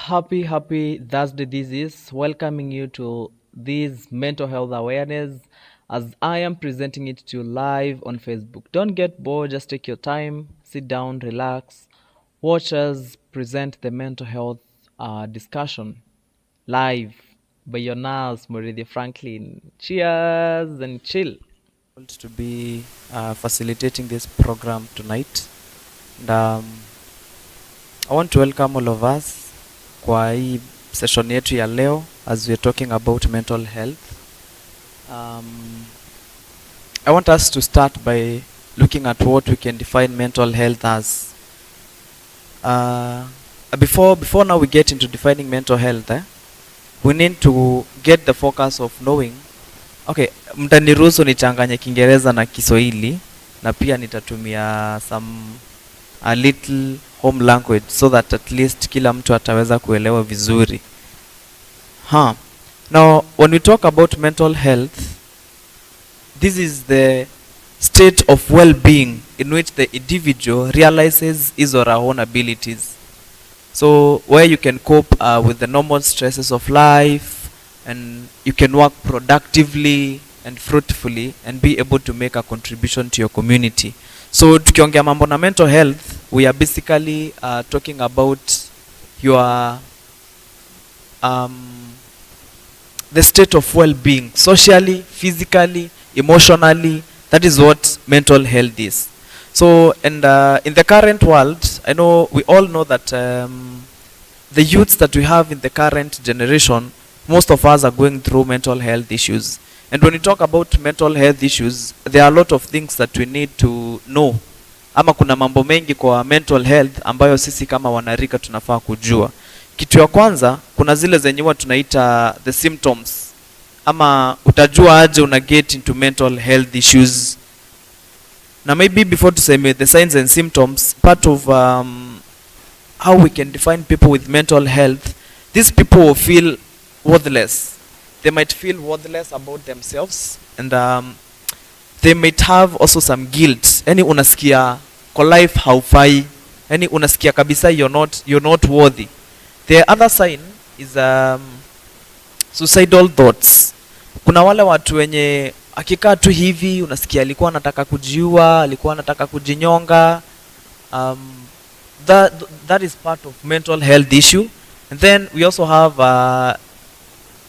Happy Thursday. This is welcoming you to this mental health awareness as I am presenting it to you live on Facebook. Don't get bored, just take your time, sit down, relax, watch us present the mental health discussion live by your nurse, Murithi Franklin. Cheers and chill. To be facilitating this program tonight. And I want to welcome all of us kwa hii session yetu ya leo as we're talking about mental health. I want us to start by looking at what we can define mental health as. Before now we get into defining mental health, we need to get the focus of knowing. Okay, mtaniruhusu nichanganye Kiingereza na Kiswahili na pia nitatumia a little home language so that at least kila mtu ataweza kuelewa vizuri. Now, when we talk about mental health, this is the state of well-being in which the individual realizes his or her own abilities. So, where you can cope with the normal stresses of life, and you can work productively and fruitfully and be able to make a contribution to your community. So tukiongea mambo na mental health, we are basically talking about your the state of well-being, socially, physically, emotionally. That is what mental health is. So, and in the current world, I know we all know that the youths that we have in the current generation, most of us are going through mental health issues. And when we talk about mental health issues, there are a lot of things that we need to know. Ama kuna mambo mengi kwa mental health ambayo sisi kama wanarika tunafaa kujua. Kitu ya kwanza, kuna zile zenye huwa tunaita the symptoms. Ama utajua aje una get into mental health issues. Na maybe before to say the signs and symptoms, part of how we can define people with mental health, these people will feel worthless. They might feel worthless about themselves, and they might have also some guilt. Yani unasikia kwa life haufai, yani unasikia kabisa you're not worthy. The other sign is suicidal thoughts. Kuna wale watu wenye akikaa tu hivi unasikia alikuwa anataka kujiua, alikuwa anataka kujinyonga. That is part of mental health issue. And then we also have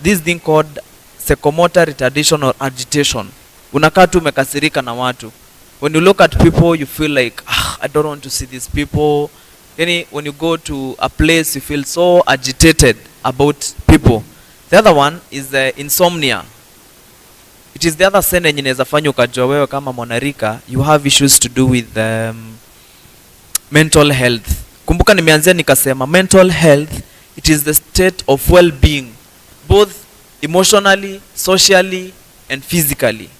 this thing called psychomotor retardation or agitation. Unakaa tu umekasirika na watu. When you look at people, you feel like, I don't want to see these people. When you go to a place, you feel so agitated about people. The other one is insomnia. It is the other sign yenye inaweza fanya ukajua wewe kama mwanarika, you have issues to do with mental health. Kumbuka nimeanzia nikasema mental health, it is the state of well-being, both emotionally, socially, and physically.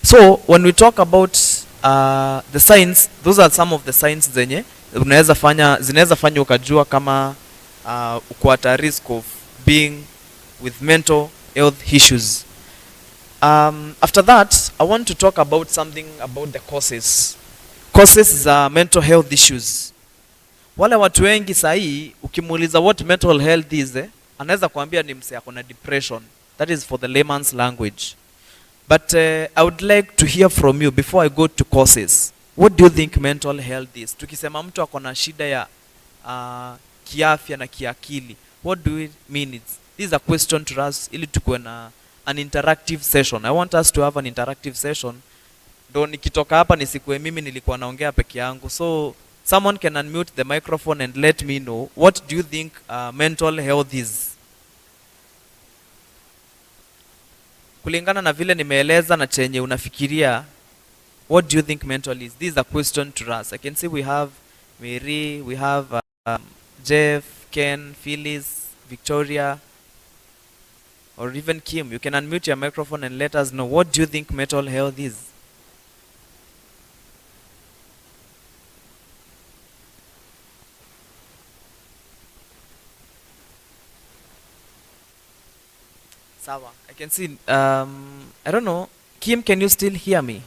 So when we talk about the signs, those are some of the signs zenye zinaweza fanya ukajua kama uko at a risk of being with mental health issues. After that, I want to talk about something about the causes. Causes za mental health issues. Wale watu wengi sahi ukimuuliza what mental health is, anaweza kuambia ni mse ako na depression. That is for the layman's language. But I would like to hear from you before I go to causes. What do you think mental health is? Tukisema mtu ako na shida ya kiafya na kiakili, what do it mean? This is a question to us ili tukuwe na an interactive session. I want us to have an interactive session. Ndo nikitoka hapa nisikuwe mimi nilikuwa naongea peke yangu. So someone can unmute the microphone and let me know, what do you think mental health is? Kulingana na vile nimeeleza na chenye unafikiria, what do you think mental is? This is a question to us. I can see we have Mary, we have Jeff, Ken, Phyllis, Victoria, or even Kim. You can unmute your microphone and let us know, what do you think mental health is? Sawa. I can see, I don't know. Kim, can you still hear me?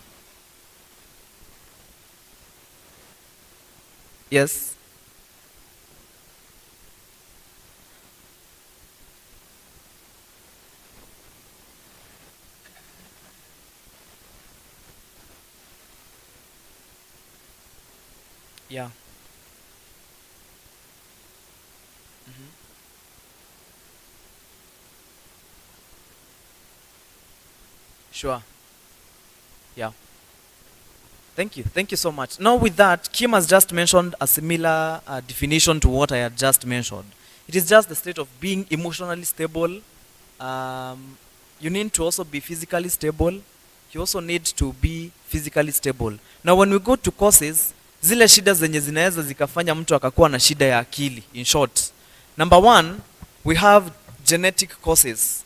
Yes. Yeah. Mhm. Sure. Yeah. Thank you. Thank you so much. Now, with that, Kim has just mentioned a similar definition to what I had just mentioned. It is just the state of being emotionally stable. Um, you need to also be physically stable. You also need to be physically stable. Now, when we go to causes, zile shida zenye zinaweza zikafanya mtu akakuwa na shida ya akili. In short, number one, we have genetic causes.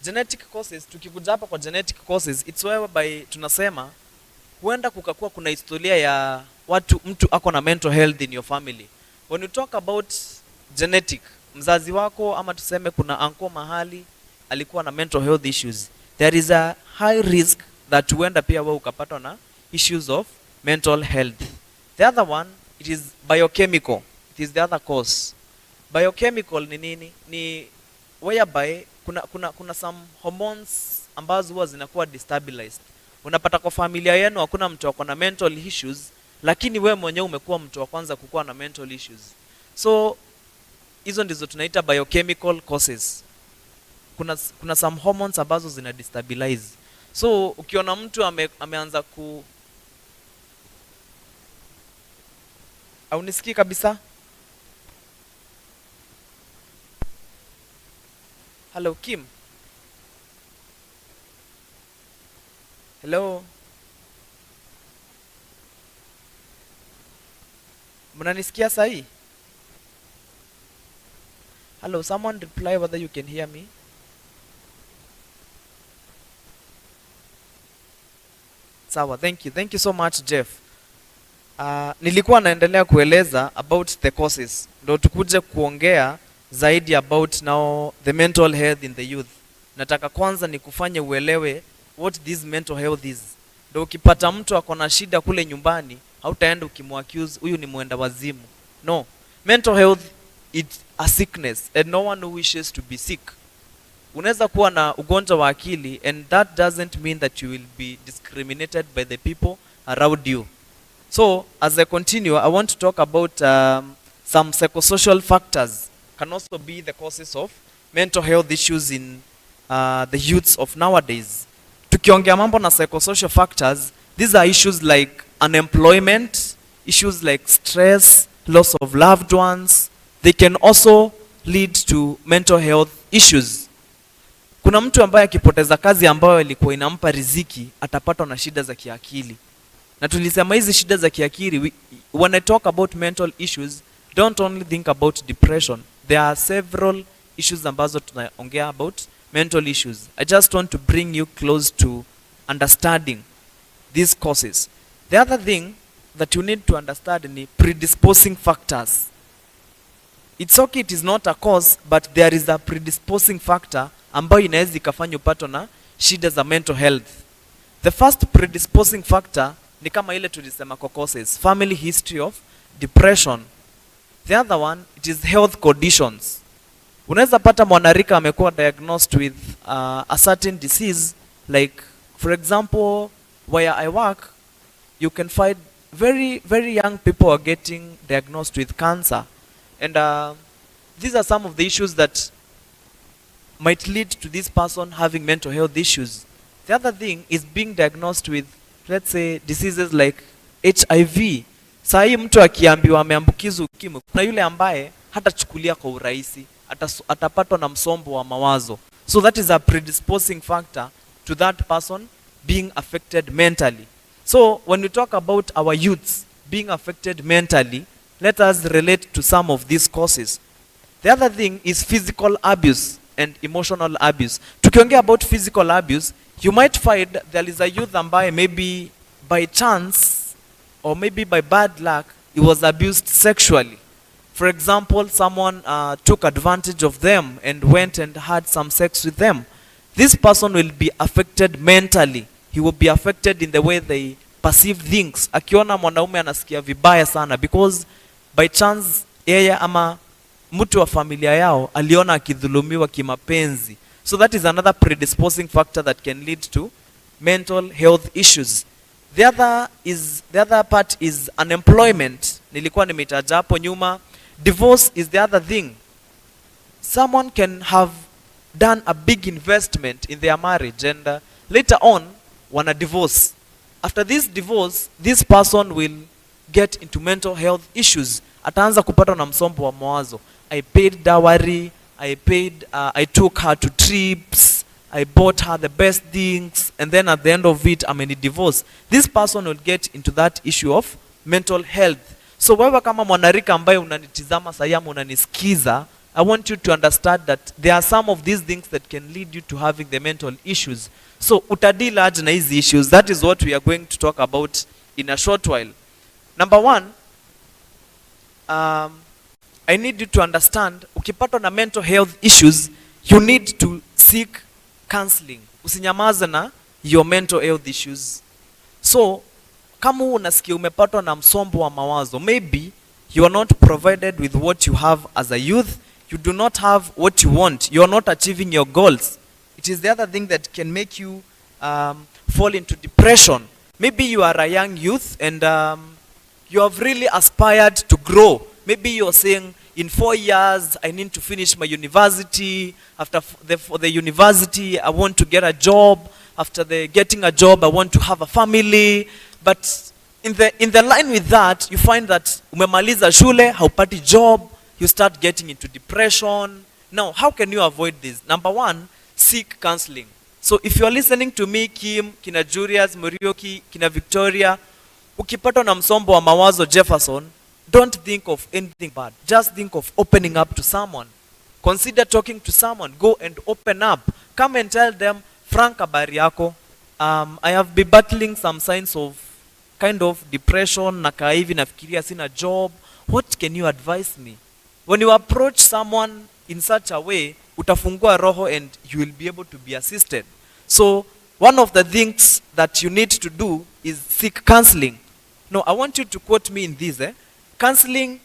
Genetic causes, tukikuja hapa kwa genetic causes, it's whereby tunasema huenda kukakuwa kuna historia ya mtu ako na mental health in your family. When you talk about genetic, mzazi wako ama tuseme kuna anko mahali alikuwa na mental health issues, there is a high risk that huenda pia wewe ukapatwa na issues of mental health. The other one, it is biochemical. It is the other cause. Biochemical ni nini? Ni whereby kuna some hormones ambazo huwa zinakuwa destabilized. Unapata kwa familia yenu hakuna mtu ako na mental issues, lakini wewe mwenyewe umekuwa mtu wa kwanza kukuwa na mental issues. So hizo ndizo tunaita biochemical causes. Kuna some hormones ambazo zina destabilize. So ukiona mtu ameanza au nisikii kabisa? Hello Kim. Hello. Mnanisikia sahi? Hello, someone reply whether you can hear me. Sawa, thank you. Thank you so much, Jeff. Nilikuwa naendelea kueleza about the causes. Ndio tukuje kuongea zaidi about now the mental health in the youth. Nataka kwanza ni kufanya uelewe what this mental health is. Ndio ukipata mtu ako na shida kule nyumbani, hautaenda ukimwaccuse huyu ni mwenda wazimu. No. Mental health, it's a sickness and no one wishes to be sick. Unaweza kuwa na ugonjwa wa akili and that doesn't mean that you will be discriminated by the people around you. So, as I continue, I want to talk about some psychosocial factors can also be the causes of mental health issues in the youths of nowadays. Tukiongea mambo na psychosocial factors, these are issues like unemployment, issues like stress, loss of loved ones. They can also lead to mental health issues. Kuna mtu ambaye akipoteza kazi ambayo ilikuwa inampa riziki, atapatwa na shida za kiakili. Na tulisema hizi shida za kiakili, when I talk about mental issues, don't only think about depression. There are several issues ambazo tunaongea about mental issues. I just want to bring you close to understanding these causes. The other thing that you need to understand ni predisposing factors. It's okay, it is not a cause, but there is a predisposing factor ambayo inaweza ikafanya upatwe na shida za mental health. The first predisposing factor ni kama ile tulisema kwa causes, family history of depression. The other one, it is health conditions. Unaweza pata mwanarika amekuwa diagnosed with a certain disease, like for example where I work, you can find very young people are getting diagnosed with cancer, and these are some of the issues that might lead to this person having mental health issues. The other thing is being diagnosed with, let's say, diseases like HIV. Saa hii mtu akiambiwa ameambukizwa ukimwi, kuna yule ambaye hatachukulia kwa urahisi, atapatwa na msombo wa mawazo. So that is a predisposing factor to that person being affected mentally. So when we talk about our youths being affected mentally, let us relate to some of these causes. The other thing is physical abuse and emotional abuse. Tukiongea about physical abuse, you might find there is a youth ambaye maybe by chance or maybe by bad luck he was abused sexually. For example, someone took advantage of them and went and had some sex with them. This person will be affected mentally. He will be affected in the way they perceive things. Akiona mwanaume anasikia vibaya sana because by chance yeye ama mtu wa familia yao aliona akidhulumiwa kimapenzi. So that is another predisposing factor that can lead to mental health issues. The other part is unemployment. nilikuwa nimetaja hapo nyuma. Divorce is the other thing. Someone can have done a big investment in their marriage and later on wana divorce. After this divorce, this person will get into mental health issues. Ataanza kupatwa na msombo wa mawazo. I paid dowry, I took her to trips, I bought her the best things, and then at the end of it, I'm in a divorce. This person will get into that issue of mental health. So wewe kama mwanarika ambaye unanitizama sayama unanisikiza, I want you to understand that there are some of these things that can lead you to having the mental issues. So utadili aje na hizi issues. That is what we are going to talk about in a short while. Number one, I need you to understand, ukipatwa na mental health issues, you need to seek counseling. Usinyamaze na your mental health issues. So, kama unasikia umepatwa na msombo wa mawazo, maybe you are not provided with what you have as a youth, you do not have what you want, you are not achieving your goals. It is the other thing that can make you fall into depression. Maybe you are a young youth and you have really aspired to grow. Maybe you're saying, in 4 years, I need to finish my university. After the university, I want to get a job. After getting a job, I want to have a family. But in the line with that, you find that umemaliza shule, haupati job, you start getting into depression. Now, how can you avoid this? Number one, seek counseling. So if you are listening to me, Kim, kina Julius, Murithi, kina Victoria, ukipatwa na msombo wa mawazo Jefferson, don't think of anything bad. Just think of opening up to someone. Consider talking to someone. Go and open up. Come and tell them, Frank, habari yako. I have been battling some signs of kind of depression. Nakaa hivi nafikiria sina job. What can you advise me? When you approach someone in such a way, utafungua roho and you will be able to be assisted. So one of the things that you need to do is seek counseling. No, I want you to quote me in this. Counseling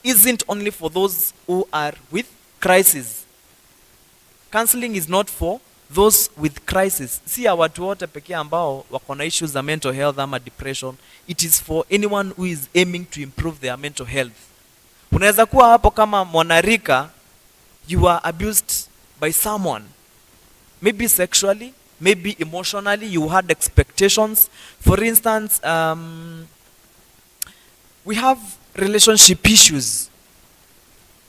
isn't only for those who are with crisis. Counseling is not for those with crisis. Si ya watu wote pekee ambao wako na issues za mental health ama depression. It is for anyone who is aiming to improve their mental health. Unaweza kuwa hapo kama mwanarika, you are abused by someone. Maybe sexually, maybe emotionally, you had expectations. For instance, we have relationship issues.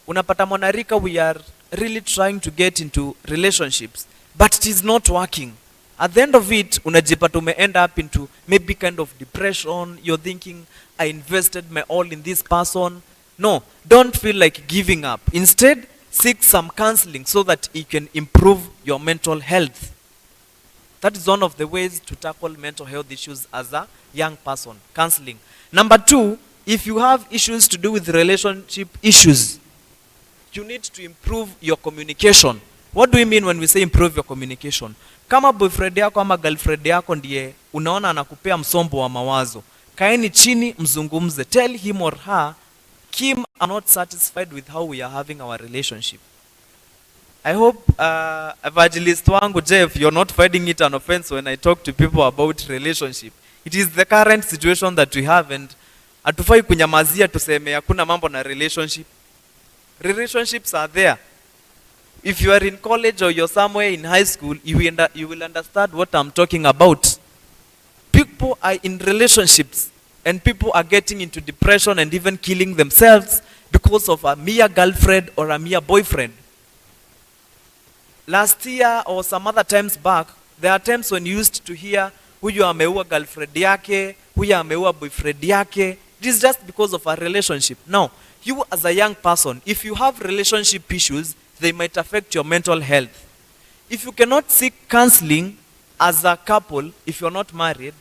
Unapata mwanarika, we are really trying to get into relationships, but it is not working. At the end of it, unajipata ume end up into maybe kind of depression. You're thinking, I invested my all in this person. No, don't feel like giving up. Instead, seek some counseling so that it can improve your mental health. That is one of the ways to tackle mental health issues as a young person, counseling. Number two, if you have issues to do with relationship issues, you need to improve your communication. What do we mean when we say improve your communication? Kama boyfriend yako ama girlfriend yako ndiye unaona anakupea msombo wa mawazo, kaeni chini mzungumze. Tell him or her, Kim, I'm not satisfied with how we are having our relationship. I hope evangelist wangu Jeff, you're not finding it an offense when I talk to people about relationship. It is the current situation that we have, and hatufai kunyamazia tuseme hakuna mambo na relationship. Relationships are there. If you are in college or you're somewhere in high school, you will understand what I'm talking about. People are in relationships and people are getting into depression and even killing themselves because of a mere girlfriend or a mere boyfriend. Last year or some other times back, there are times when you used to hear huyu ameua girlfriend yake, huyu ameua boyfriend yake. It is just because of a relationship. Now, you as a young person, if you have relationship issues, they might affect your mental health. If you cannot seek counseling as a couple, if you're not married,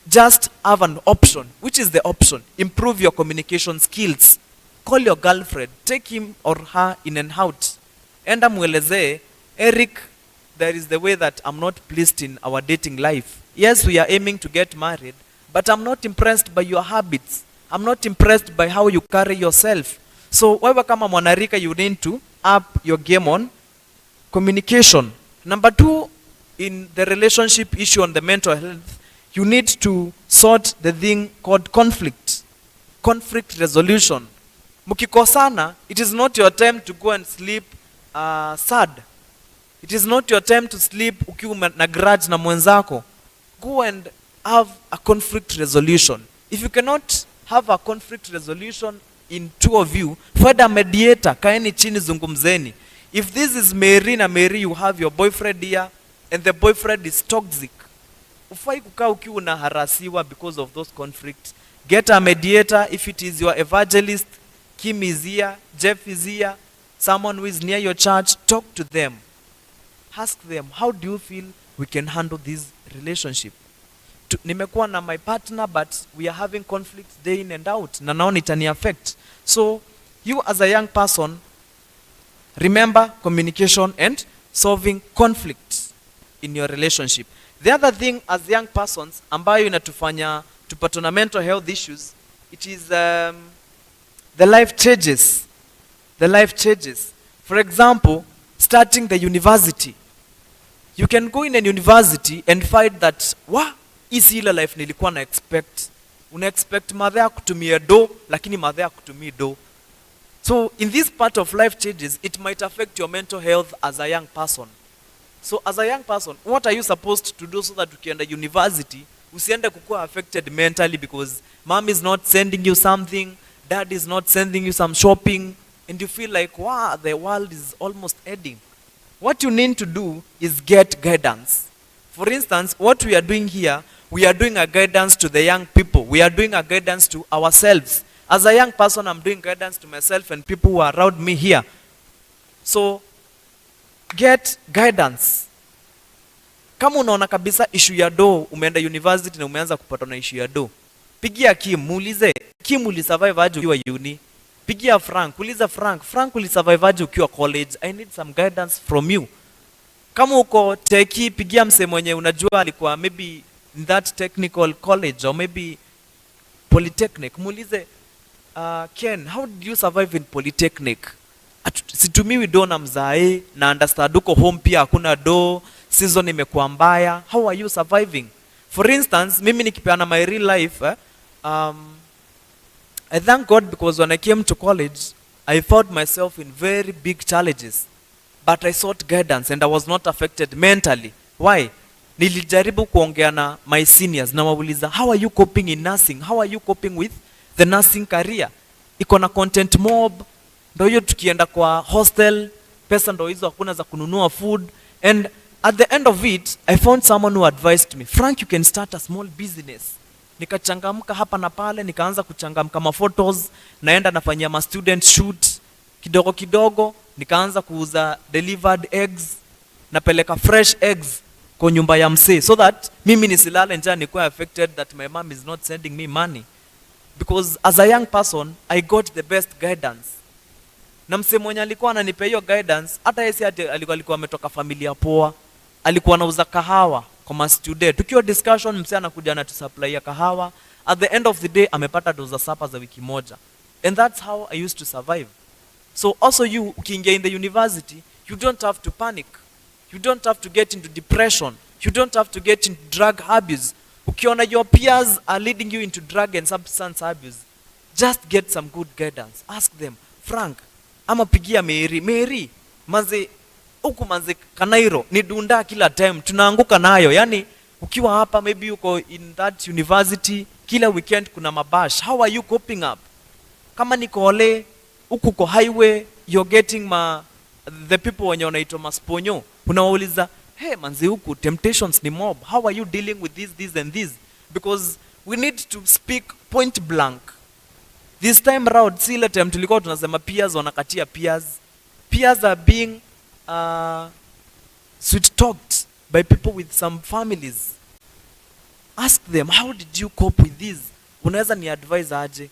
just have an option. Which is the option? Improve your communication skills. Call your girlfriend. Take him or her in and out. Enda mwelezee, Eric, there is the way that I'm not pleased in our dating life. Yes, we are aiming to get married, but I'm not impressed by your habits. I'm not impressed by how you carry yourself. So wewe kama mwanarika, you need to up your game on communication. Number two, in the relationship issue on the mental health, you need to sort the thing called conflict. conflict resolution. Mkikosana, it is not your time to go and sleep sad. It is not your time to sleep ukiwa na grudge na mwenzako. Go and have a conflict resolution. If you cannot have a conflict resolution in two of you, find a mediator, kaeni chini zungumzeni. If this is Mary na Mary, you have your boyfriend here and the boyfriend is toxic, ufai kukaa ukiwa unaharasiwa because of those conflicts. Get a mediator. If it is your evangelist, Kim is here, Jeff is here, someone who is near your church, talk to them. Ask them, how do you feel we can handle this relationship? Nimekuwa na my partner but we are having conflicts day in and out. Na naona itani affect. So you as a young person, remember communication and solving conflicts in your relationship. The other thing as young persons ambayo inatufanya tupatana mental health issues, it is the life changes. The life changes. For example, starting the university. You can go in a university and find that, isi ile life nilikuwa na expect. Una expect mother ya kutumia do, lakini mother ya kutumia do. So in this part of life changes, it might affect your mental health as a young person. So as a young person, what are you supposed to do so that ukienda university, usiende kukua affected mentally because mom is not sending you something, dad is not sending you some shopping, and you feel like, wow, the world is almost ending. What you need to do is get guidance. For instance, what we are doing here, we are doing a guidance to the young people. We are doing a guidance to ourselves. As a young person, I'm doing guidance to myself and people who are around me here. So, get guidance. Kama unaona kabisa issue ya do, umeenda university na umeanza kupata na issue ya do, pigia Kim, muulize, Kim ulisurvive aje ukiwa uni? Pigia Frank, uliza Frank, Frank ulisurvive aje ukiwa college? I need some guidance from you. Kama uko teki, pigia mse mwenye unajua alikuwa maybe in that technical college or maybe polytechnic. Muulize, Ken, how did you survive in polytechnic? Situmiwi do na mzae, na understand uko home pia hakuna do, season imekuwa mbaya. How are you surviving? For instance, mimi nikipeana my real life, I thank God because when I came to college, I found myself in very big challenges. But I sought guidance and I was not affected mentally. Why? Nilijaribu kuongea na my seniors na wauliza, how are you coping in nursing? How are you coping with the nursing career? Iko na content mob, ndo hiyo tukienda kwa hostel, pesa ndo hizo hakuna za kununua food. And at the end of it, I found someone who advised me, Frank, you can start a small business. Nikachangamka hapa na pale, nikaanza kuchangamka ma photos, naenda nafanyia ma student shoot, kidogo kidogo, nikaanza kuuza delivered eggs, napeleka fresh eggs kwa nyumba ya msee, so that mimi nisilale njaa nikuwa affected that my mom is not sending me money. Because as a young person, I got the best guidance. Na msee mwenye alikuwa ananipa hiyo guidance, hata yeye si alikuwa ametoka familia poa, alikuwa anauza kahawa kwa ma student. Tukiwa discussion, msee anakuja na tusupply kahawa. At the end of the day, amepata doza sapa za wiki moja. And that's how I used to survive. So also you, ukiingia in the university, you don't have to panic. You don't have to get into depression. You don't have to get into drug abuse. Ukiona your peers are leading you into drug and substance abuse, just get some good guidance. Ask them, Frank, ama pigia Mary, Mary, manze, huku manze Kanairo, ni dunda kila time, tunaanguka nayo. Yani, ukiwa hapa, maybe uko in that university, kila weekend kuna mabash. How are you coping up? Kama niko ole, huku ko highway, you're getting the people wenye wanaitwa masponyo. Unawauliza, hey manzi huku, temptations ni mob. How are you dealing with this and this? Because we need to speak point blank. This time around, si ile time tulikuwa tunasema peers wanakatia peers. Peers are being sweet talked by people with some families. Ask them, how did you cope with this? Unaweza ni advise aje?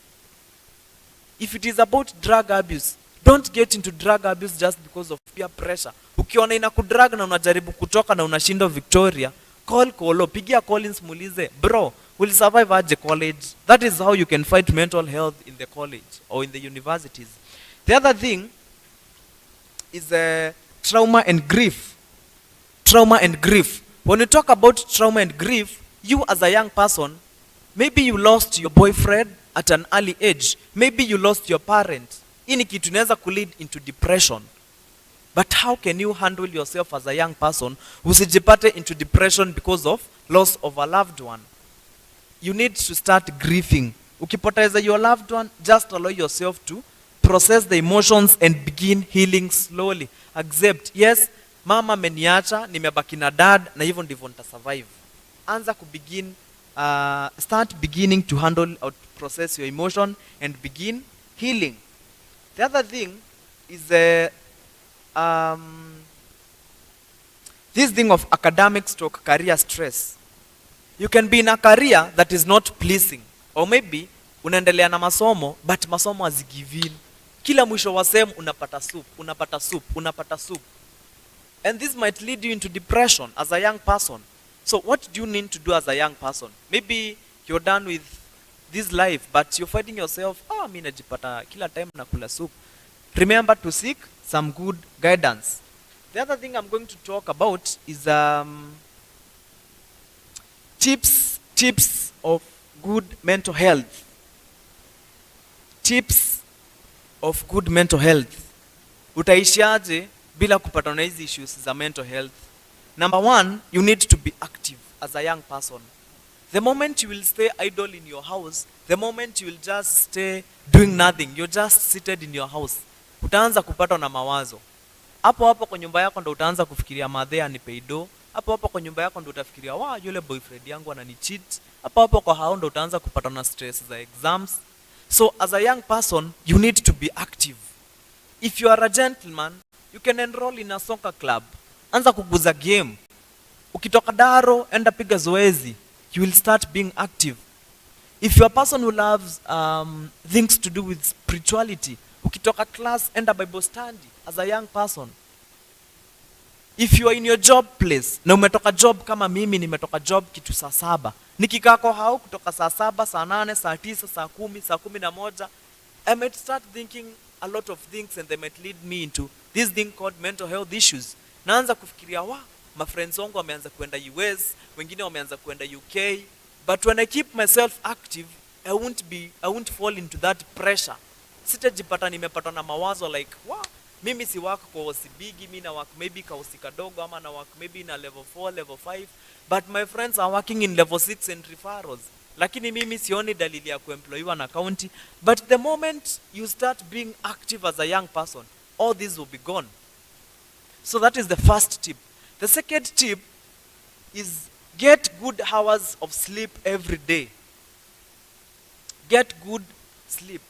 If it is about drug abuse, don't get into drug abuse just because of peer pressure. Ukiona inakudrag na unajaribu kutoka na unashinda Victoria, call Kolo, pigia Collins muulize, bro, will survive aje college? That is how you can fight mental health in the college or in the universities. The other thing is trauma and grief. Trauma and grief. When you talk about trauma and grief, you as a young person, maybe you lost your boyfriend at an early age. Maybe you lost your parent. Hii ni kitu inaweza kulead into depression. But how can you handle yourself as a young person usijipate into depression because of loss of a loved one? You need to start grieving. Ukipoteza your loved one, just allow yourself to process the emotions and begin healing slowly. Accept, yes, mama ameniacha, nimebaki na dad, na hivyo ndivyo nitasurvive. Anza kubegin, start beginning to handle or to process your emotion and begin healing. The other thing is this thing of academic stroke career stress. You can be in a career that is not pleasing, or maybe unaendelea na masomo but masomo hazigivini. Kila mwisho wa sem unapata soup. And this might lead you into depression as a young person. So what do you need to do as a young person? Maybe you're done with this life but you're finding yourself, mimi najipata kila time nakula soup. Remember to seek some good guidance. The other thing I'm going to talk about is tips of good mental health. Tips of good mental health. Utaishiaje bila kupata na hizi issues za mental health? Number one, you need to be active as a young person. The moment you will stay idle in your house, the moment you will just stay doing nothing, you're just seated in your house, utaanza kupata na mawazo. Hapo kwa nyumba yako ndo utaanza kufikiria madhe anipeido. Hapo kwa nyumba yako ndo utafikiria yule boyfriend yangu ananicheat. Hapo kwa hao ndo utaanza kupata na stress za exams. So as a young person, you need to be active. If you are a gentleman, you can enroll in a soccer club. Anza kuguza game. Ukitoka daro, enda piga zoezi. You will start being active. If you are a person who loves things to do with spirituality, ukitoka class, enda Bible study as a young person. If you are in your job place, na umetoka job kama mimi nimetoka job kitu saa 7. Nikikaa kwa hao kutoka saa 7, saa 8, saa 9, saa 10, saa 11, I might start thinking a lot of things and they might lead me into this thing called mental health issues. Naanza kufikiria my friends wangu wameanza kuenda US, wengine wameanza kuenda UK, but when I keep myself active, I won't fall into that pressure. Sitajipata nimepata na mawazo like, mimi si work kwa hosi bigi, mimi na work maybe kwa hosi kadogo, ama na work maybe na level 4, level 5, but my friends are working in level 6 and referrals. Lakini mimi sioni dalili ya kuemployiwa na county. But the moment you start being active as a young person, all this will be gone. So that is the first tip. The second tip is get good hours of sleep every day. Get good sleep.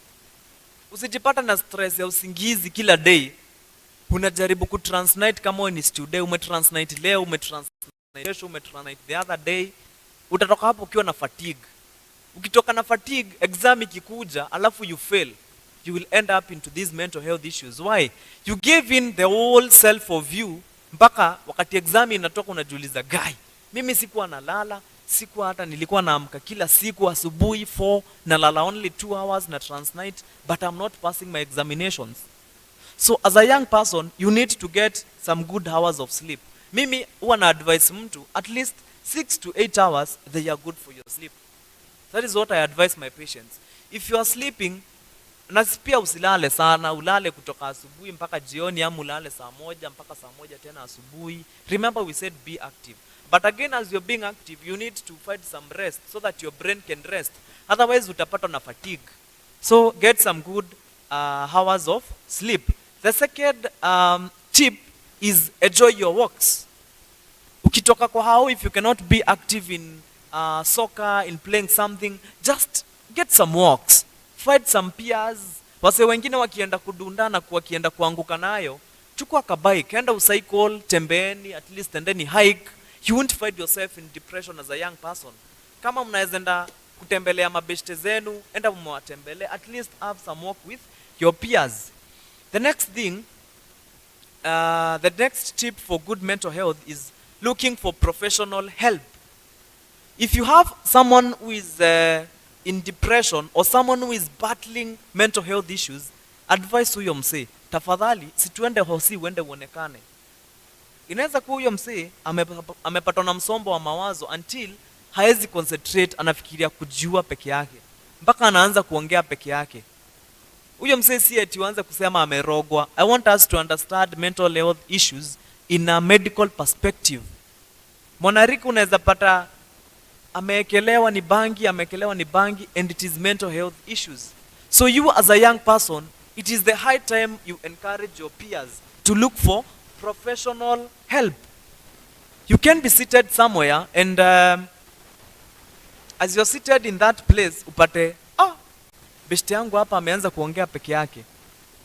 Usijipata na stress ya usingizi kila day. Unajaribu kutransnight kama wewe ni student, umetransnight leo, umetransnight the other day. Utatoka hapo ukiwa na fatigue. Ukitoka na fatigue, exam ikikuja, alafu you fail, you will end up into these mental health issues. Why? You give in the whole self of you, mpaka wakati exam inatoka unajiuliza, mimi sikuwa nalala, sikuwa hata nilikuwa naamka kila siku asubuhi 4, nalala only 2 hours na transnight, but I'm not passing my examinations. So as a young person, you need to get some good hours of sleep. Mimi huwa na advise mtu at least 6 to 8 hours, they are good for your sleep. That is what I advise my patients. If you are sleeping, na pia usilale sana, ulale kutoka asubuhi mpaka jioni, ama ulale saa 1 mpaka saa 1 tena asubuhi. Remember we said be active. But again, as you're being active, you need to find some rest so that your brain can rest. Otherwise, utapata na fatigue. So get some good hours of sleep. The second tip is enjoy your walks. Ukitoka kwa hao, if you cannot be active in soccer, in playing something, just get some walks. Find some peers. Wase wengine wakienda kudunda na wakienda kuanguka nayo, chukua kabike, enda ucycle, tembeeni, at least and then hike. You won't find yourself in depression as a young person. Kama mnaweza enda kutembelea mabeshte zenu, enda mwatembele, at least have some walk with your peers. The next thing, the next tip for good mental health is looking for professional help. If you have someone who is in depression or someone who is battling mental health issues, advise huyo msee, tafadhali situende hosi uende uonekane. Inaweza kuwa huyo msee amepatwa na msombo wa mawazo until haezi concentrate, anafikiria kujiua peke yake. mpaka anaanza kuongea peke yake. Huyo msee si eti uanze kusema amerogwa. I want us to understand mental health issues in a medical perspective. Mwanarika unaweza pata ameekelewa ni bangi and it is mental health issues. So you as a young person, it is the high time you encourage your peers to look for professional help. You can be seated somewhere and as you're seated in that place upate beshte yangu hapa ameanza kuongea peke yake,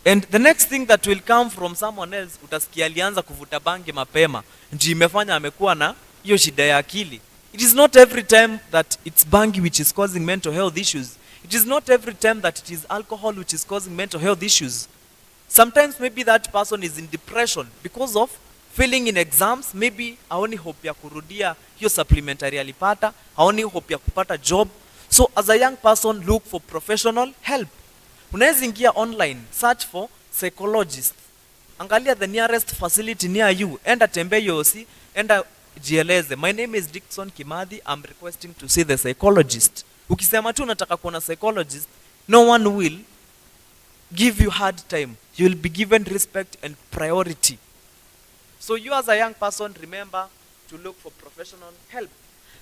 and the next thing that will come from someone else, utasikia alianza kuvuta bangi mapema ndio imefanya amekuwa na hiyo shida ya akili. It is not every time that it's bangi which is causing mental health issues. It is not every time that it is alcohol which is causing mental health issues. Sometimes maybe that person is in depression because of failing in exams. Maybe haoni hope ya kurudia hiyo supplementary alipata, haoni hope ya kupata job. So as a young person, look for professional help. Unaweza ingia online, search for psychologist. Angalia the nearest facility near you. Enda tembe yosi, enda jieleze. My name is Dickson Kimathi. I'm requesting to see the psychologist. Ukisema tu unataka kuona psychologist, no one will give you hard time. You will be given respect and priority. So you as a young person, remember to look for professional help.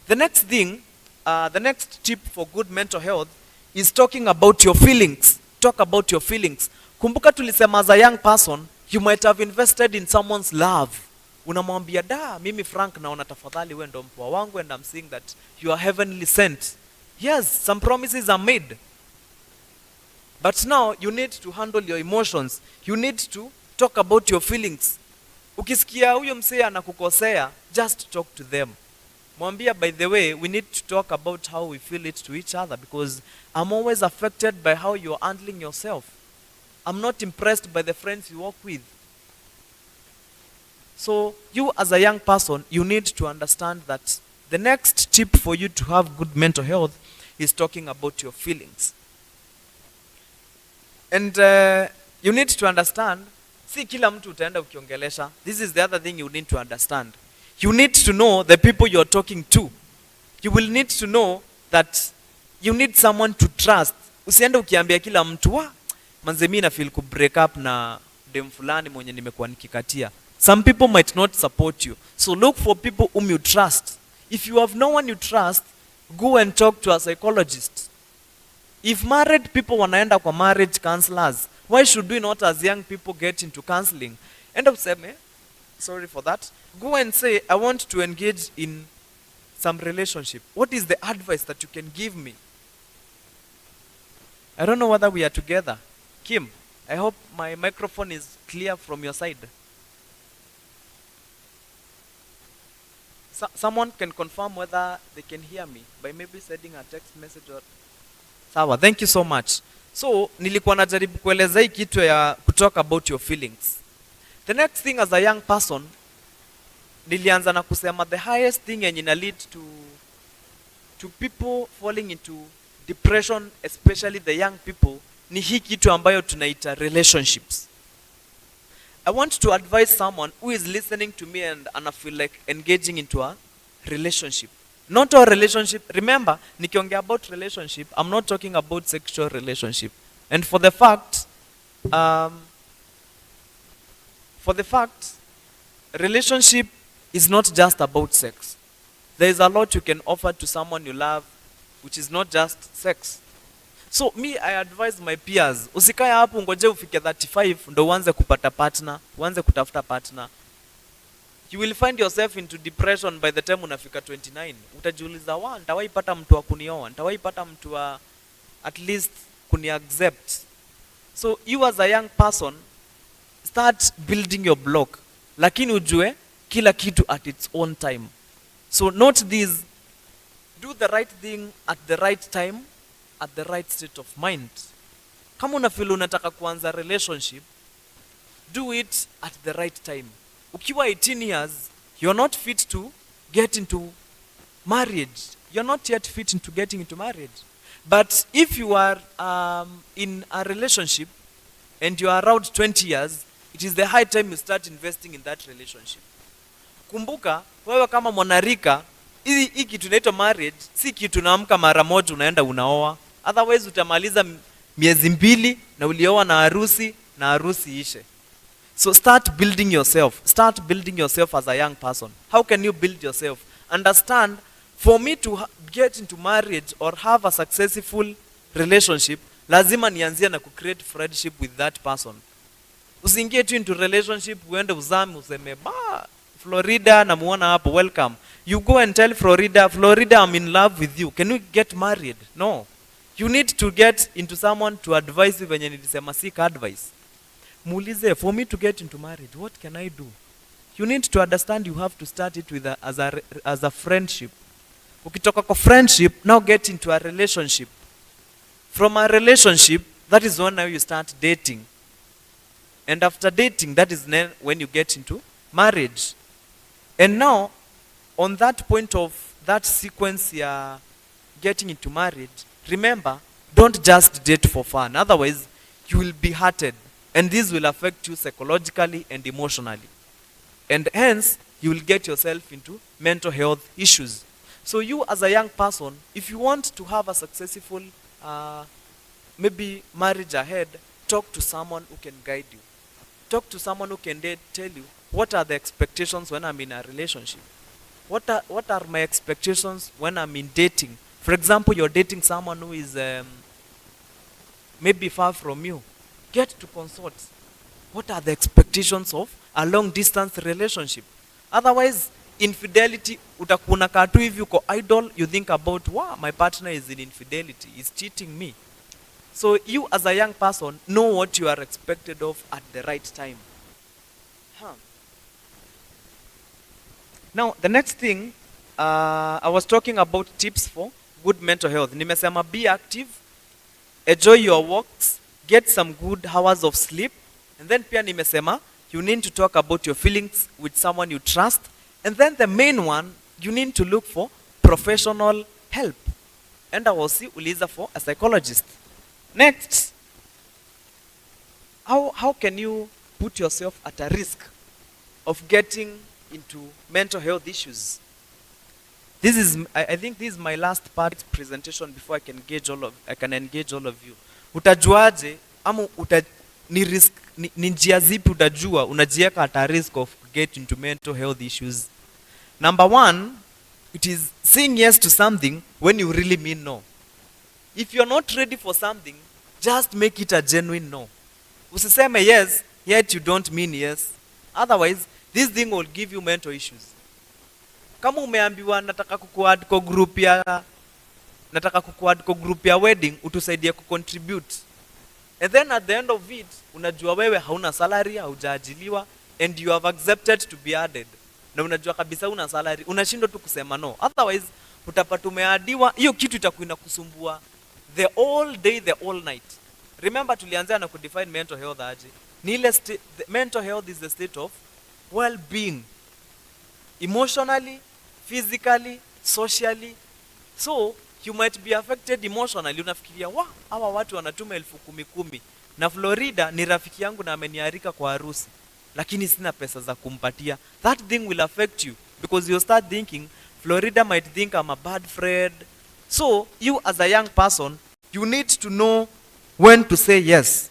The next thing, the next tip for good mental health is talking about your feelings. Talk about your feelings. Kumbuka tulisema as a young person, you might have invested in someone's love. Unamwambia mimi Frank naona tafadhali wewe ndo mpwa wangu, and I'm seeing that you are heavenly sent. Yes, some promises are made. But now you need to handle your emotions. You need to talk about your feelings. Ukisikia huyo msee anakukosea, just talk to them. Mwambia, by the way, we need to talk about how we feel it to each other, because I'm always affected by how you're handling yourself. I'm not impressed by the friends you walk with. So you as a young person, you need to understand that the next tip for you to have good mental health is talking about your feelings. And you need to understand, si kila mtu utaenda ukiongelesha. This is the other thing you need to understand. You need to know the people you're talking to. You will need to know that you need someone to trust. Usiende ukiambia kila mtu, manze mimi na feel ku break up na dem fulani mwenye nimekuwa nikikatia. Some people might not support you. So look for people whom you trust. If you have no one you trust, go and talk to a psychologist. If married people wanaenda kwa marriage counselors, why should we not as young people get into counseling? End up saying, sorry for that. Go and say, I want to engage in some relationship. What is the advice that you can give me? I don't know whether we are together. Kim, I hope my microphone is clear from your side. Someone can confirm whether they can hear me by maybe sending a text message or... Sawa, thank you so much. So, nilikuwa najaribu kueleza hii kitu ya kutalk about your feelings. The next thing as a young person, nilianza na kusema the highest thing yenye ina lead to people falling into depression, especially the young people, ni hii kitu ambayo tunaita relationships. I want to advise someone who is listening to me and I feel like engaging into a relationship. Not a relationship. Remember, nikiongea about relationship, I'm not talking about sexual relationship. And for the fact, relationship is not just about sex. There is a lot you can offer to someone you love, which is not just sex. So me, I advise my peers, usikae hapo ngoje ufike 35 ndo uanze kupata partner, uanze kutafuta partner. You will find yourself into depression by the time unafika 29. Utajiuliza, nitawahi pata mtu wa kunioa, nitawahi pata mtu wa at least kuni accept. So you as a young person, start building your block. Lakini ujue kila kitu at its own time. So note this, do the right thing at the right time, at the right state of mind. Kama unafeel unataka kuanza relationship, do it at the right time. Ukiwa 18 years, you're not fit to get into marriage. You're not yet fit into getting into marriage. But if you are in a relationship and you are around 20 years, it is the high time you start investing in that relationship. Kumbuka, wewe kama mwanarika, hii kitu inaitwa marriage, si kitu naamka mara moja unaenda unaoa. Otherwise utamaliza miezi 2 na ulioa na harusi ishe. So start building yourself. Start building yourself as a young person. How can you build yourself? Understand, for me to get into marriage or have a successful relationship, lazima nianzie na create friendship with that person. Usiingie tu into relationship uende uzame useme Florida namuona hapo, welcome. You go and tell Florida, I'm in love with you. Can we get married? No. You need to get into someone to advise you venye nilisema seek advice. Muulize, for me to get into marriage, what can I do? You need to understand you have to start it with as a friendship. Ukitoka kwa friendship, now get into a relationship. From a relationship, that is when now you start dating. And after dating, that is when you get into marriage. And now, on that point of that sequence you're getting into marriage, remember, don't just date for fun. Otherwise, you will be hurted. And this will affect you psychologically and emotionally. And hence, you will get yourself into mental health issues. So you as a young person, if you want to have a successful maybe marriage ahead, talk to someone who can guide you. Talk to someone who can tell you what are the expectations when I'm in a relationship. What are my expectations when I'm in dating? For example, you're dating someone who is maybe far from you. Get to consult. What are the expectations of a long distance relationship? Otherwise, infidelity, utakuna katu hivi uko idle, you think about, wow, my partner is in infidelity, is cheating me. So you as a young person, know what you are expected of at the right time. Now, the next thing, I was talking about tips for good mental health. Nimesema be active, enjoy your walks, get some good hours of sleep. And then pia nimesema, you need to talk about your feelings with someone you trust. And then the main one, you need to look for professional help. And I will see uliza for a psychologist. Next, how can you put yourself at a risk of getting into mental health issues? This is, I think this is my last part presentation before I can engage all of you. Utajuaje ama ni risk ni njia zipi utajua unajiweka at a risk of get into mental health issues? Number 1, it is saying yes to something when you really mean no. If you're not ready for something, just make it a genuine no. Usiseme yes, yet you don't mean yes. Otherwise, this thing will give you mental issues. Kama umeambiwa nataka kukuadd kwa group ya wedding, utusaidie kucontribute. And then at the end of it, unajua wewe hauna salary, haujaajiliwa, and you have accepted to be added. Na unajua kabisa una salary, unashindwa tu kusema no. Otherwise, utapata umeadiwa, hiyo kitu itakuwa kusumbua the all day, the all night. Remember tulianza na kudefine mental health aje. Ni ile mental health is the state of well-being. Emotionally, physically, socially. So, you might be affected emotionally. Unafikiria, hawa watu wanatuma 10,000 na Florida ni rafiki yangu na ameniarika kwa harusi, lakini sina pesa za kumpatia. That thing will affect you because you start thinking, Florida might think I'm a bad friend. So, you as a young person, you need to know when to say yes.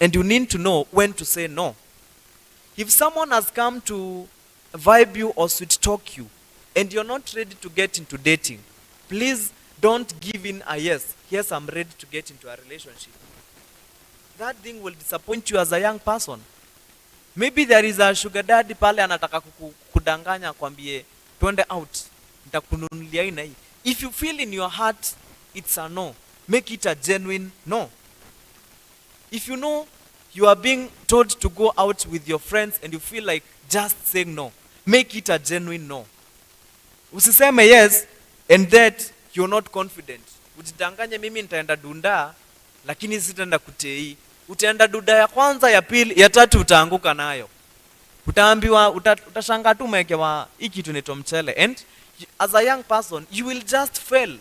And you need to know when to say no. If someone has come to vibe you or sweet talk you, and you're not ready to get into dating, please don't give in a yes. Yes, I'm ready to get into a relationship. That thing will disappoint you as a young person. Maybe there is a sugar daddy pale anataka kudanganya kwambie twende out, nitakununulia ina hii. If you feel in your heart it's a no, make it a genuine no. If you know you are being told to go out with your friends and you feel like just saying no, make it a genuine no. Usiseme yes and that you're not confident. Ujidanganye mimi nitaenda dunda lakini sitaenda kutei. Utaenda dunda ya kwanza, ya pili, ya tatu utaanguka nayo. Utaambiwa, utashangaa tu umewekewa hiki tunaitwa mchele. And as a young person, you will just fail.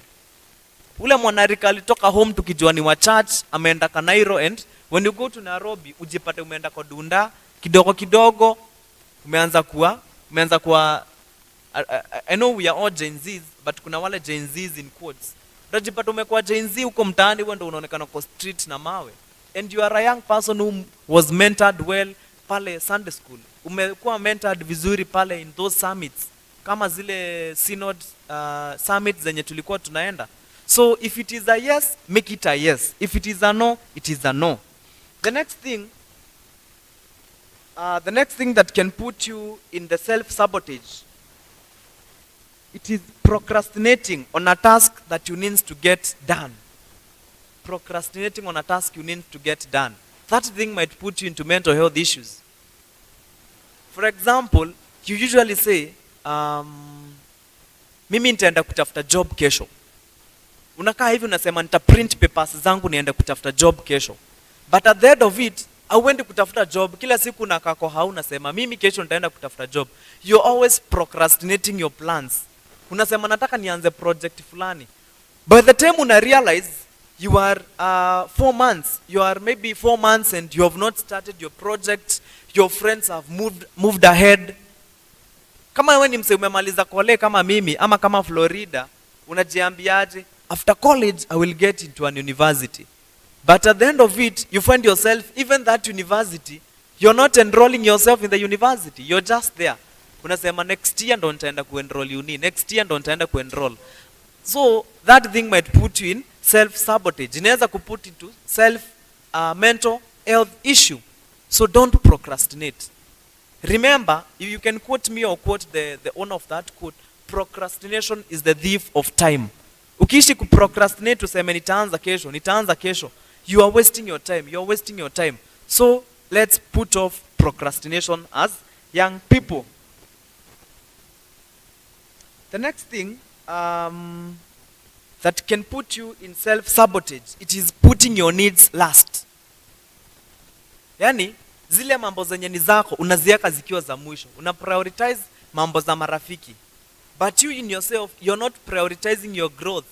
Ule mwanarika alitoka home tukijua ni wa church, ameenda Kanairo, and when you go to Nairobi, ujipate umeenda kwa dunda, kidogo kidogo, umeanza kuwa I know we are all Gen Zs, but kuna wale Gen Zs in quotes. Utajipata umekuwa Gen Z huko mtaani, wewe ndio unaonekana kwa street na mawe. And you are a young person who was mentored well pale Sunday school. Umekuwa mentored vizuri pale in those summits. Kama zile synod summits zenye tulikuwa tunaenda. So if it is a yes, make it a yes. If it is a no, it is a no. The next thing that can put you in the self-sabotage, it is procrastinating on a task that you need to get done. Procrastinating on a task you need to get done. That thing might put you into mental health issues. For example, you usually say, mimi nitaenda kutafuta job kesho. Unakaa hivi unasema nita print papers zangu niende kutafuta job kesho. But at the end of it, hauendi kutafuta job. Kila siku unakaa kwa hao unasema mimi kesho nitaenda kutafuta job. You're always procrastinating your plans. Unasema nataka nianze project fulani. By the time una realize you are 4 months, you are maybe 4 months and you have not started your project, your friends have moved ahead. Kama wewe ni mse umemaliza kole kama mimi ama kama Florida, unajiambiaje? After college I will get into an university. But at the end of it, you find yourself, even that university, you're not enrolling yourself in the university. You're just there. Unasema next year ndo nitaenda kuenroll uni. Next year ndo nitaenda kuenroll. So that thing might put you in self-sabotage. Inaweza kuput into mental health issue. So don't procrastinate. Remember, if you can quote me or quote the owner of that quote, procrastination is the thief of time. Ukiishi kuprocrastinate useme nitaanza kesho, you are wasting your time. So let's put off procrastination as young people. The next thing that can put you in self-sabotage, it is putting your needs last. Yani, zile mambo zenye ni zako, unaziweka zikiwa za mwisho. Una prioritize mambo za marafiki. But you in yourself, you're not prioritizing your growth.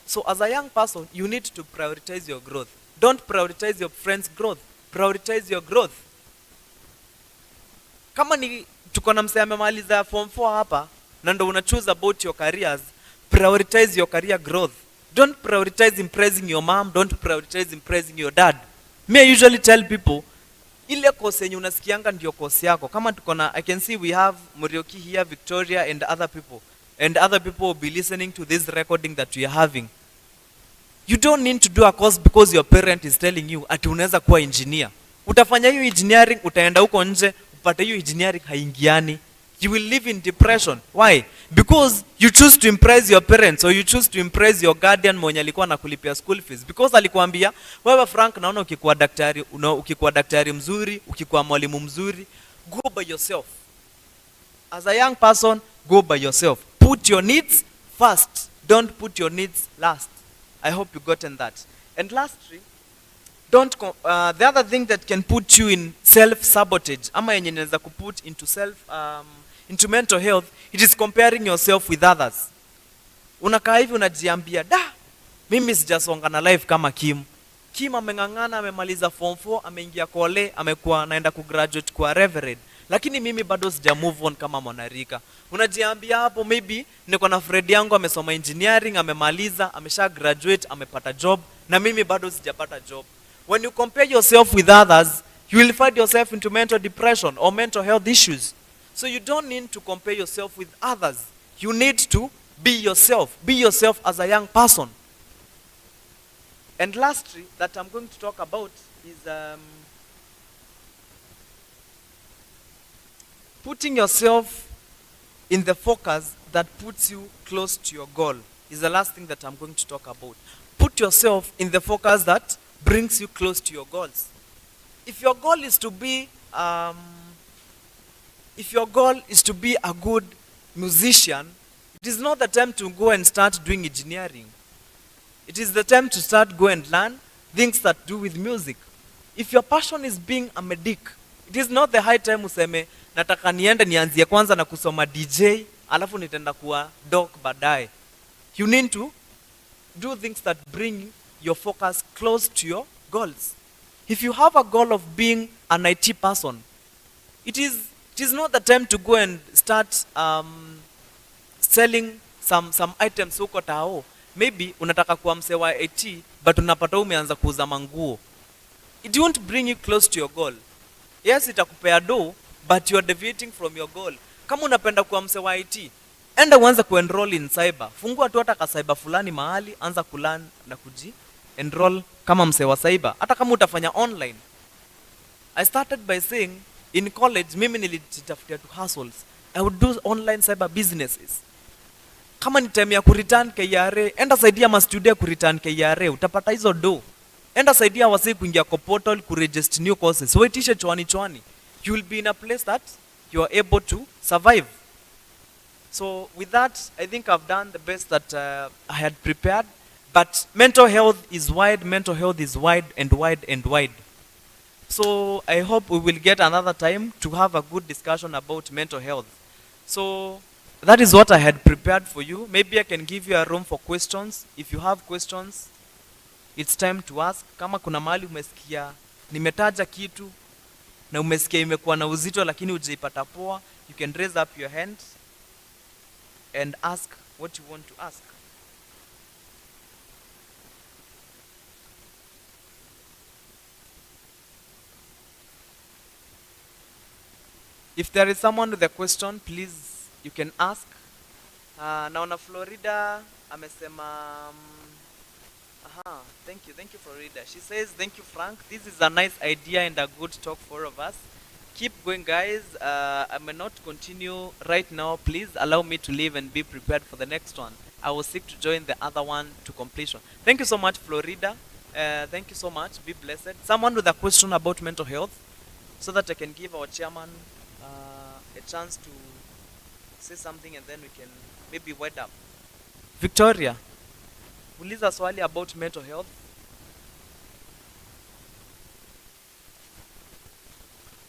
So as a young person, you need to prioritize your growth. Don't prioritize your friend's growth. Prioritize your growth. Kama ni tuko na msee amemaliza form 4 hapa, na ndo una choose about your careers, prioritize your career growth. Don't prioritize impressing your mom, don't prioritize impressing your dad. Me I usually tell people, ile course yenye unasikianga ndio course yako. Kama tuko na, I can see we have Murithi here, Victoria and other people. And other people will be listening to this recording that we are having. You don't need to do a course because your parent is telling you ati unaweza kuwa engineer. Utafanya hiyo engineering, utaenda huko nje, upate hiyo engineering haingiani. You will live in depression. Why? Because you choose to impress your parents or you choose to impress your guardian mwenye alikuwa anakulipia school fees. Because alikuambia, wewe Frank naona ukikuwa daktari mzuri, ukikuwa mwalimu mzuri, go by yourself. As a young person, go by yourself. Put your needs first. Don't put your needs last. I hope you gotten that. And lastly, the other thing that can put you in self-sabotage, ama yenye inaweza kuput into mental health, it is comparing yourself with others. Unakaa hivi unajiambia, mimi sijasonga na life kama Kim. Kim ameng'ang'ana, amemaliza form 4, ameingia kole, amekuwa naenda kugraduate kwa reverend. Lakini mimi bado sija move on kama mwanarika. Unajiambia hapo maybe niko na friend yangu amesoma engineering, amemaliza, amesha graduate, amepata job, na mimi bado sijapata job. When you compare yourself with others, you will find yourself into mental depression or mental health issues. So you don't need to compare yourself with others. You need to be yourself. Be yourself as a young person. And lastly, that I'm going to talk about is putting yourself in the focus that puts you close to your goal is the last thing that I'm going to talk about. Put yourself in the focus that brings you close to your goals. If your goal is to be a good musician, it is not the time to go and start doing engineering. It is the time to start go and learn things that do with music. If your passion is being a medic, it is not the high time useme nataka niende nianzie kwanza na kusoma DJ alafu nitaenda kuwa doc baadaye. You need to do things that bring your focus close to your goals. If you have a goal of being an IT person, it is not the time to go and start selling some items huko tao. maybe unataka kuwa msee wa IT but unapata umeanza kuuza manguo, it won't bring you close to your goal. Yes, itakupea do, but you are deviating from your goal. Kama unapenda kuwa msee wa IT, enda uanze kuenroll in cyber. Fungua tu hata ka cyber fulani mahali, anza kulearn na kuji enroll kama msee wa cyber, hata kama utafanya online. I started by saying in college mimi nilijitafutia tu hustles. I would do online cyber businesses. Kama ni time ya kureturn KRA, enda saidia mastudia kureturn KRA, utapata hizo do. Enda saidia wasi kuingia kwa portal kuregister new courses. Waitishe chwani. You will be in a place that you are able to survive. So with that, I think I've done the best that I had prepared. But mental health is wide, mental health is wide and wide and wide. So I hope we will get another time to have a good discussion about mental health. So that is what I had prepared for you. Maybe I can give you a room for questions. If you have questions, it's time to ask. Kama kuna mahali umesikia nimetaja kitu na umesikia imekuwa na uzito lakini hujaipata poa, you can raise up your hand and ask what you want to ask. If there is someone with a question, please you can ask. Naona Florida amesema thank you Florida. She says thank you Frank. This is a nice idea and a good talk for all of us. Keep going guys. I may not continue right now. Please allow me to leave and be prepared for the next one. I will seek to join the other one to completion. Thank you so much Florida. Thank you so much. Be blessed. Someone with a question about mental health so that I can give our chairman a chance to say something and then we can maybe wind up. Victoria, uliza swali about mental health.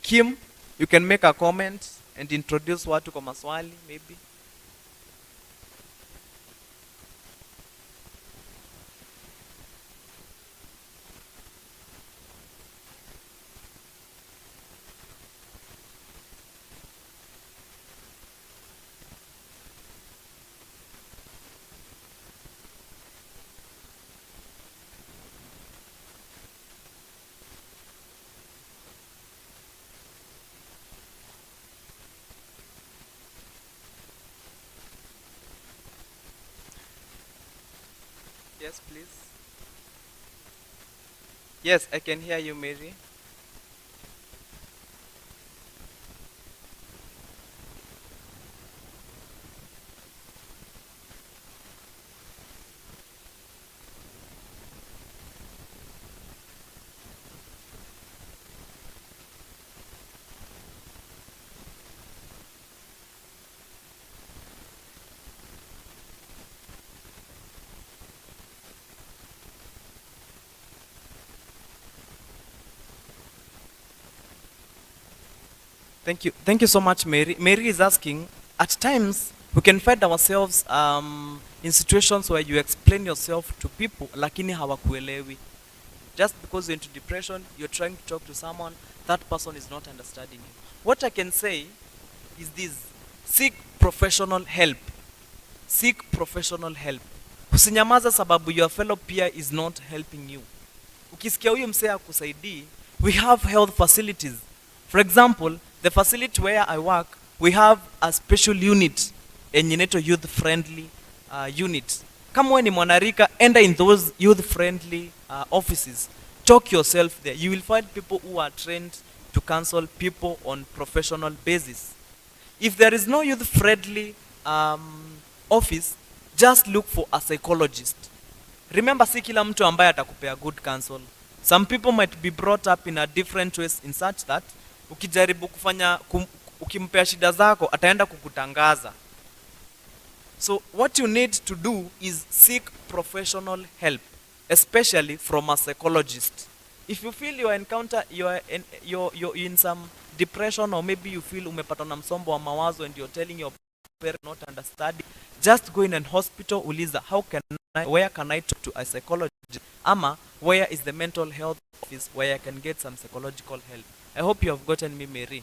Kim, you can make a comment and introduce watu kwa maswali maybe. Yes, please. Yes, I can hear you, Mary. Thank you so much, Mary. Mary is asking, at times we can find ourselves in situations where you explain yourself to people, lakini hawakuelewi. Just because you're into depression, you're trying to talk to someone, that person is not understanding you. What I can say is this: seek professional help. Seek professional help. Usinyamaza sababu your fellow peer is not helping you. Ukisikia huyu msee akusaidii, we have health facilities. For example, the facility where I work, we have a special unit, yenye inaitwa youth friendly unit. Kama wewe ni mwanarika, enda in those youth friendly offices. Talk yourself there. You will find people who are trained to counsel people on professional basis. If there is no youth friendly office, just look for a psychologist. Remember, si kila mtu ambaye atakupea good counsel. Some people might be brought up in a different ways in such that ukijaribu kufanya ukimpea shida zako ataenda kukutangaza. So what you need to do is seek professional help, especially from a psychologist. If you feel you're in some depression, or maybe you feel umepatwa na msombo wa mawazo and you're telling your parents not understanding, just go in an hospital, uliza where can I talk to a psychologist, ama where is the mental health office where I can get some psychological help. I hope you have gotten me, Mary.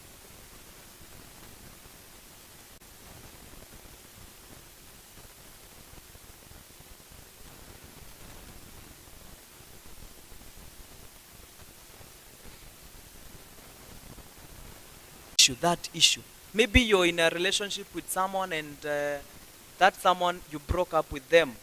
issue. Maybe you're in a relationship with someone and that someone, you broke up with them.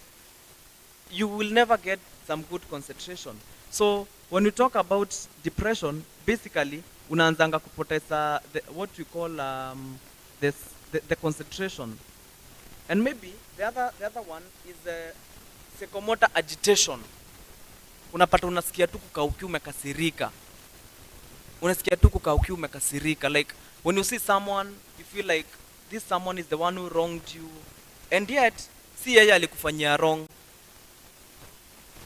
You will never get some good concentration. So when we talk about depression, basically unaanzanga kupoteza what we call the concentration. And maybe the other one is psychomotor agitation. Unapata unasikia tu kukaukiwa umekasirika. Unasikia tu kukaukiwa umekasirika. Like when you see someone, you feel like this someone is the one who wronged you, and yet si yeye alikufanyia wrong.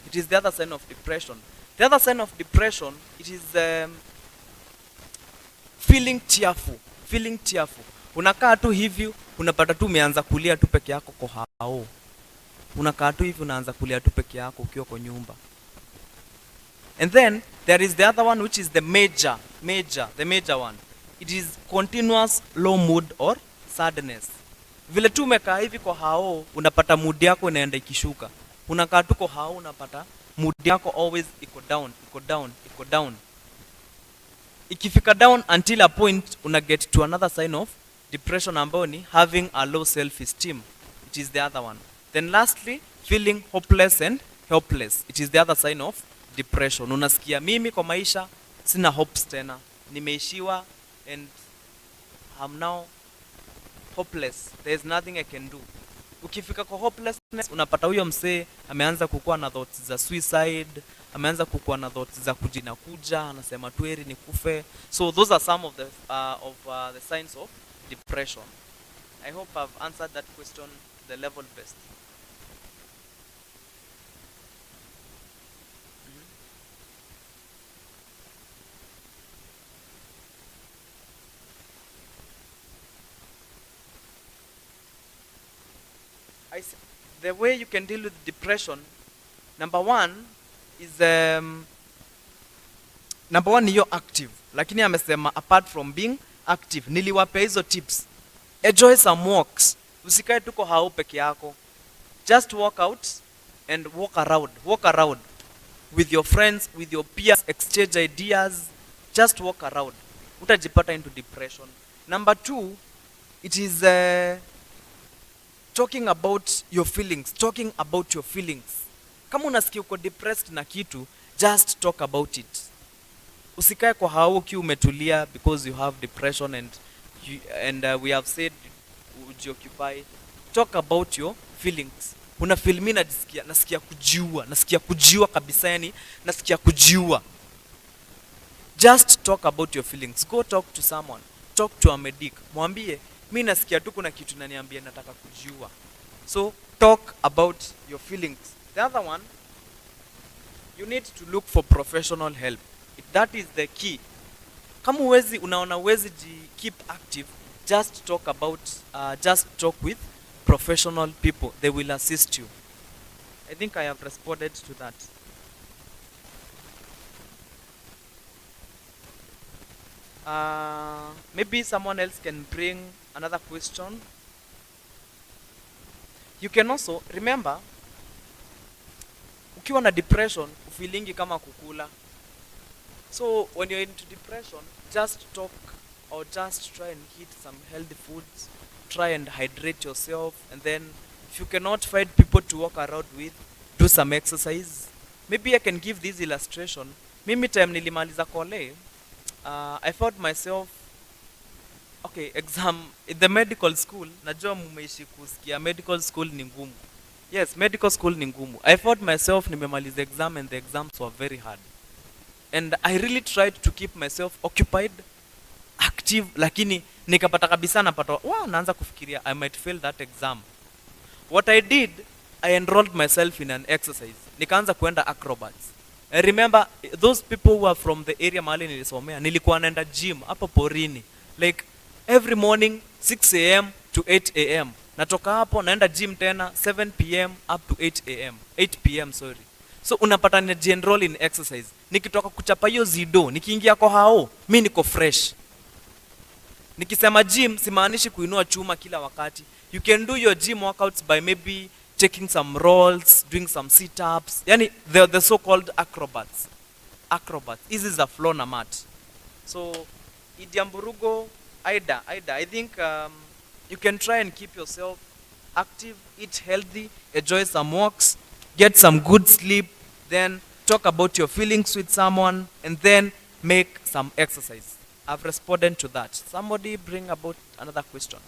It is the other sign of depression. The other sign of depression, it is feeling tearful. Feeling tearful. Unakaa tu hivi, unapata tu umeanza kulia tu peke yako kwa hao. Unakaa tu hivi unaanza kulia tu peke yako ukiwa kwa nyumba. And then there is the other one, which is the major one. It is continuous low mood or sadness. Vile tu umekaa hivi kwa hao, unapata mood yako inaenda ikishuka. Unakaa tu kwa hao, unapata mood yako always iko down. Ikifika down until a point una get to another sign of depression, ambayo ni having a low self esteem. It is the other one. Then lastly, feeling hopeless and helpless. It is the other sign of depression. Unasikia mimi kwa maisha sina hopes tena, nimeishiwa and I'm now hopeless. There is nothing I can do. Ukifika kwa hopelessness, unapata huyo msee ameanza kukua na thoughts za suicide, ameanza kukua na thoughts za kujinakuja, anasema tu heri nikufe. So those are some of the signs of depression. I hope I've answered that question to the level best. The way you can deal with depression, number one is you're active. Lakini amesema apart from being active, niliwapea hizo tips. Enjoy some walks. Usikae tuko hao peke yako. Just walk out and walk around with your friends, with your peers, exchange ideas. Just walk around. Utajipata into depression. Number two, it is talking about your feelings. Kama unasikia uko depressed na kitu, just talk about it. Usikae kwa hao ukiwa umetulia because you have depression and we have said ujioccupy. Talk about your feelings. Una feel mimi nasikia kujiua kabisa, yani nasikia kujiua. Just talk about your feelings. Go talk to someone. Talk to a medic. Mwambie mimi nasikia tu kuna kitu naniambia nataka kujiua. So talk about your feelings. The other one, you need to look for professional help. That is the key. Kama unaona uwezi keep active, just talk with professional people. They will assist you. I think I have responded to that. Maybe someone else can bring another question. You can also remember, ukiwa na depression ufeelingi kama kukula. So when you're into depression, just talk or just try and eat some healthy foods. Try and hydrate yourself, and then if you cannot find people to walk around with, do some exercise. Maybe I can give this illustration. Mimi time nilimaliza kole, I found myself exam in the medical school. Najua mumeishi kusikia medical school ni ngumu. Yes, medical school ni ngumu. I found myself nimemaliza exam and the exams were very hard. And I really tried to keep myself occupied, active, lakini nikapata kabisa napata naanza kufikiria I might fail that exam. What I did, I enrolled myself in an exercise. Nikaanza kuenda acrobats. I remember those people who are from the area mahali nilisomea, nilikuwa naenda gym hapo porini. Like every morning 6 a.m. to 8 a.m. Natoka hapo naenda gym tena 7 p.m. up to 8 a.m. 8 p.m. sorry. So unapata nijienroll in exercise. Nikitoka kuchapa hiyo zido, nikiingia kwa hao, mimi niko fresh. Nikisema gym simaanishi kuinua chuma kila wakati. You can do your gym workouts by maybe taking some rolls, doing some sit-ups. Yani the so-called acrobats. Hizi za floor na mat. So Idiamburugo Ida, I think you can try and keep yourself active, eat healthy, enjoy some walks, get some good sleep, then talk about your feelings with someone, and then make some exercise. I've responded to that. Somebody bring about another question.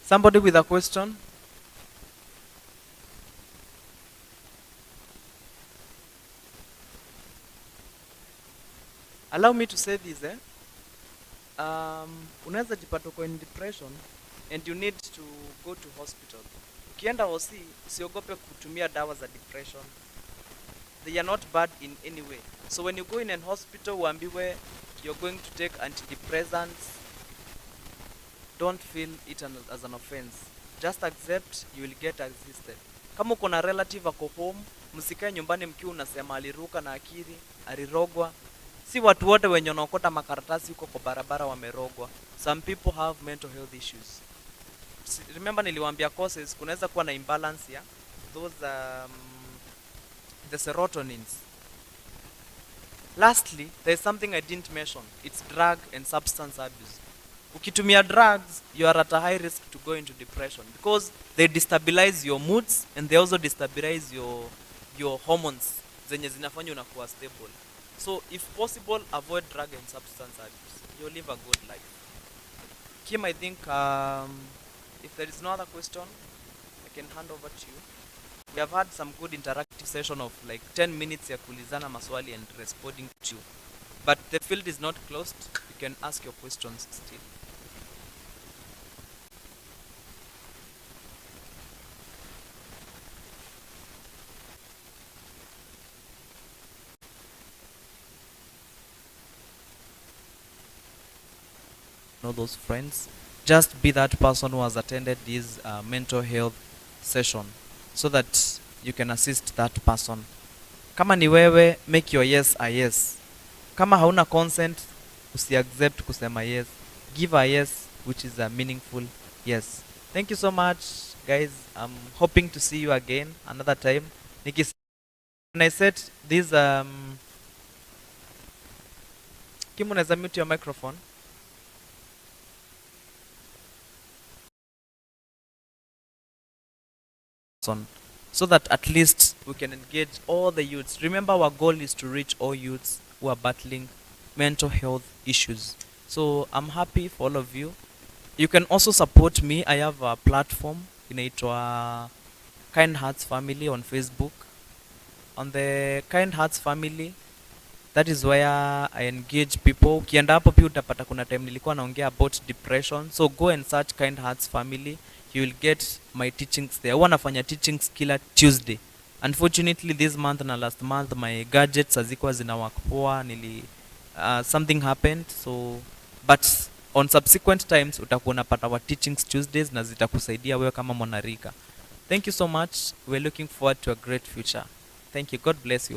Somebody with a question? Allow me to say this, unaweza jipata uko in depression and you need to go to hospital. Ukienda hosi, usiogope kutumia dawa za depression. They are not bad in any way. So when you go in an hospital, uambiwe you're going to take antidepressants, don't feel it as an offense. Just accept, you will get assisted. Kama uko na relative ako home, msikae nyumbani mkiwa unasema aliruka na akili, alirogwa. Si watu wote wenye wanaokota makaratasi huko kwa barabara wamerogwa. Some people have mental health issues. Remember niliwaambia causes, kunaweza kuwa na imbalance ya those the serotonins. Lastly, there is something I didn't mention. It's drug and substance abuse. Ukitumia drugs, you are at a high risk to go into depression because they destabilize your moods and they also destabilize your hormones zenye zinafanya unakuwa stable. So if possible, avoid drug and substance abuse. You'll live a good life. Kim, I think if there is no other question, I can hand over to you. We have had some good interactive session of like 10 minutes ya kulizana maswali and responding to you. But the field is not closed. You can ask your questions still. Know those friends, just be that person who has attended this mental health session so that you can assist that person. Kama ni wewe, make your yes a yes. Kama hauna consent, usiaccept kusema yes. Give a yes which is a meaningful yes. Thank you so much guys. I'm hoping to see you again another time. When I said this Kim, unaweza mute your microphone. So that at least we can engage all the youths. Remember, our goal is to reach all youths who are battling mental health issues. So I'm happy for all of you. You can also support me. I have a platform inaitwa Kind Hearts Family on Facebook. On the Kind Hearts Family, that is where I engage people. Ukienda hapo pia utapata kuna time nilikuwa naongea about depression. So go and search Kind Hearts Family. You will get my teachings there. Huwa nafanya teachings kila Tuesday. Unfortunately this month na last month my gadgets hazikuwa zina work poa, something happened, so but on subsequent times utakuwa unapata our teachings Tuesdays na zitakusaidia wewe kama mwanarika. Thank you so much. We're looking forward to a great future. Thank you. God bless you all.